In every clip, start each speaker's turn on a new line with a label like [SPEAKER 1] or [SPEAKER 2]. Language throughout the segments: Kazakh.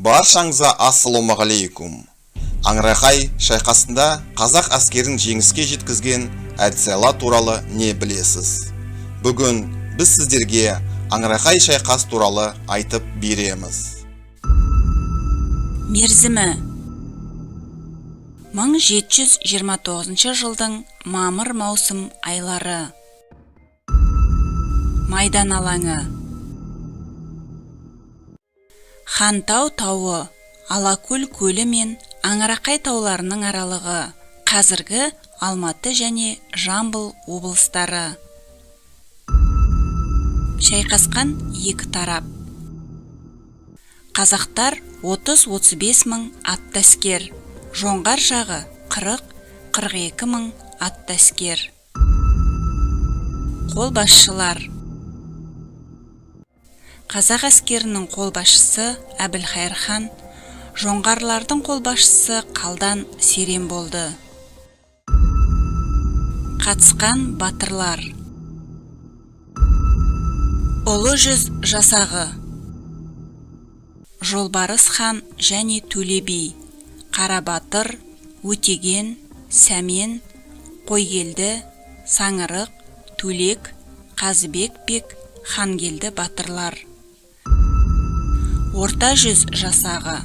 [SPEAKER 1] Баршаңызға ассалаумағалейкум. Аңырақай шайқасында қазақ әскерін жеңіске жеткізген әдісайла туралы не білесіз? Бүгін біз сіздерге Аңырақай шайқас туралы айтып береміз.
[SPEAKER 2] Мерзімі 1729 жылдың мамыр-маусым айлары. Майдан алаңы. Хантау тауы, Алакөл көлі мен Аңырақай тауларының аралығы, қазіргі Алматы және Жамбыл облыстары. Шайқасқан екі тарап. Қазақтар 30-35 мың атты әскер, жоңғар жағы 40-42 мың атты әскер. Қолбасшылар. Қазақ әскерінің қолбасшысы Әбілхайыр хан, жоңғарлардың қолбасшысы Қалдан Серен болды. Қатысқан батырлар. Ұлы жүз жасағы. Жолбарыс хан және Төле би, Қарабатыр, Өтеген, Сәмен, Қойгелді, Саңырық, Төлек, Қазыбек бек, Хангелді батырлар. Орта жүз жасағы.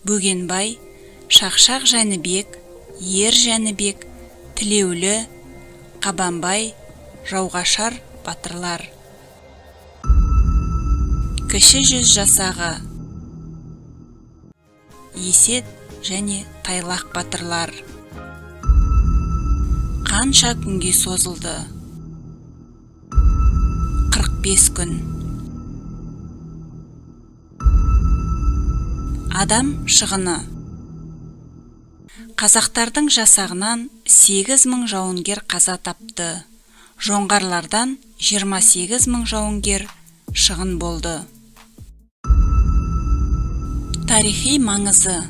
[SPEAKER 2] Бөгенбай, Шақшақ Жәнібек, Ер Жәнібек, Тілеулі, Қабанбай, Жауғашар батырлар. Кіші жүз жасағы. Есет және Тайлақ батырлар. Қанша күнге созылды? 45 күн. Адам шығыны. Қазақтардың жасағынан 8 мың жауынгер қаза тапты. Жоңғарлардан 28 мың жауынгер шығын болды. Тарихи маңызы.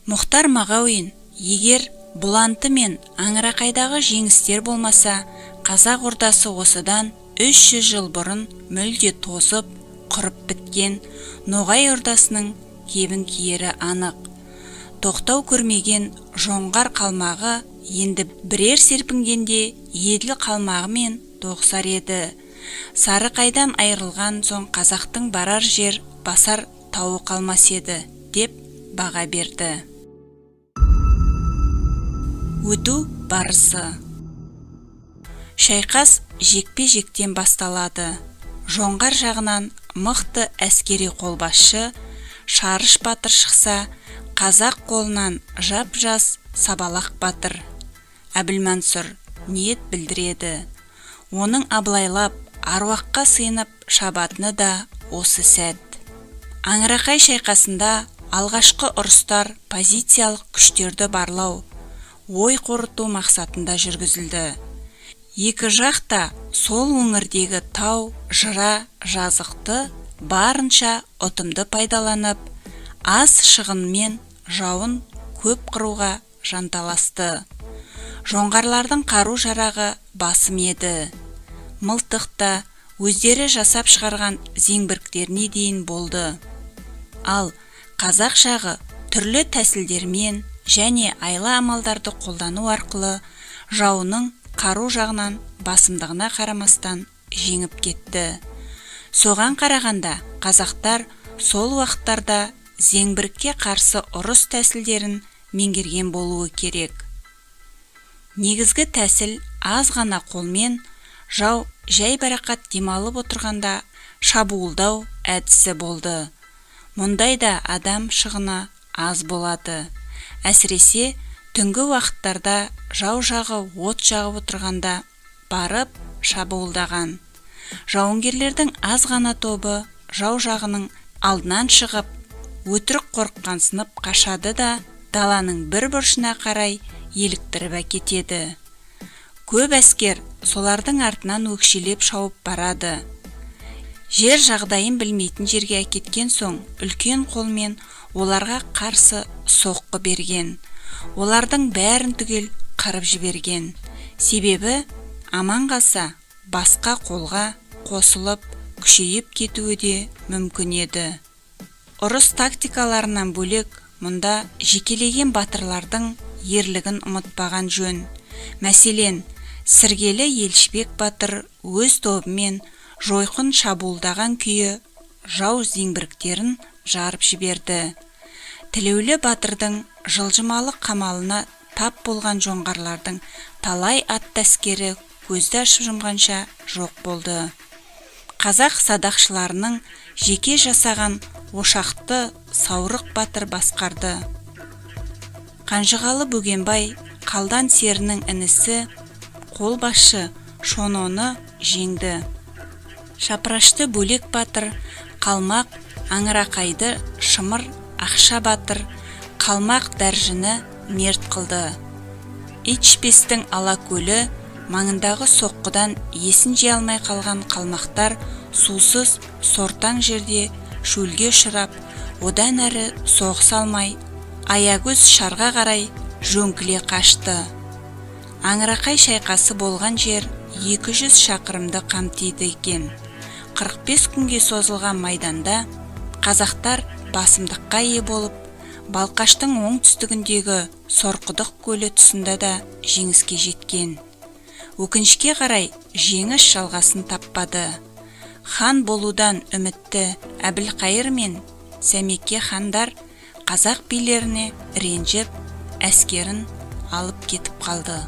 [SPEAKER 2] Мұхтар Мағауин, егер Бұланты мен Аңырақайдағы жеңістер болмаса, қазақ ордасы осыдан 300 жыл бұрын мүлде тозып, құрып біткен, Ноғай ордасының кебін киері анық. Тоқтау көрмеген жоңғар қалмағы енді бірер серпінгенде еділ қалмағы мен тоқсар еді. Сарықайдан айырылған соң қазақтың барар жер, басар тауы қалмас еді, деп баға берді. Өту барысы. Шайқас жекпе-жектен басталады. Жоңғар жағынан мықты әскери қолбасшы Шарыш батыр шықса, қазақ қолынан жап-жас Сабалақ батыр Әбілмансұр ниет білдіреді. Оның абылайлап, аруаққа сыйынып шабатыны да осы сәт. Аңырақай шайқасында алғашқы ұрыстар позициялық күштерді барлау, ой қорыту мақсатында жүргізілді. Екі жақта сол өңірдегі тау, жыра, жазықты барынша ұтымды пайдаланып, аз шығынмен жауын көп қыруға жанталасты. Жоңғарлардың қару жарағы басым еді. Мылтықта өздері жасап шығарған зеңбіректеріне дейін болды. Ал қазақ жағы түрлі тәсілдермен және айла амалдарды қолдану арқылы жауының қару жағынан басымдығына қарамастан жеңіп кетті. Соған қарағанда қазақтар сол уақыттарда зеңбірекке қарсы ұрыс тәсілдерін меңгерген болуы керек. Негізгі тәсіл аз ғана қолмен жау жай-барақат демалып отырғанда шабуылдау әдісі болды. Мұндайда адам шығыны аз болады. Әсіресе түнгі уақыттарда жау жағы от жағып отырғанда барып шабуылдаған. Жауынгерлердің аз ғана тобы жау жағының алдынан шығып, өтірік қорыққансынып қашады да даланың бір бұрышына қарай еліктіріп әкетеді. Көп әскер солардың артынан өкшелеп шауып барады. Жер жағдайын білмейтін жерге әкеткен соң үлкен қолмен оларға қарсы соққы берген. Олардың бәрін түгел қырып жіберген. Себебі аман қалса басқа қолға қосылып күшейіп кетуі де мүмкін еді. Ұрыс тактикаларынан бөлек, мұнда жекелеген батырлардың ерлігін ұмытпаған жөн. Мәселен, Сіргелі Елшібек батыр өз тобымен жойқын шабуылдаған күйі жау зеңбіректерін жарып жіберді. Тілеулі батырдың жылжымалы қамалына тап болған жоңғарлардың талай атты әскері көзді ашып жұмғанша жоқ болды. Қазақ садақшыларының жеке жасаған ошақты Саурық батыр басқарды. Қанжығалы Бөгенбай Қалдан серінің інісі қолбасшы Шононы жеңді. Шапрашты Бөлек батыр Қалмақ Аңырақайды Шымыр Ақша батыр Қалмақ Дәржіні мерт қылды. Итшпестің Алакөлі маңындағы соққыдан есін жия алмай қалған қалмақтар сусыз сортаң жерде шөлге ұшырап, одан әрі соғыса алмай, Аягөз Шарға қарай жөңкіле қашты. Аңырақай шайқасы болған жер 200 шақырымды қамтиды екен. 45 күнге созылған майданда қазақтар басымдыққа ие болып, Балқаштың оңтүстігіндегі Сорқұдық көлі тұсында да жеңіске жеткен. Өкінішке қарай жеңіс жалғасын таппады. Хан болудан үмітті Әбілқайыр мен Сәмеке хандар қазақ билеріне ренжіп, әскерін алып кетіп қалды.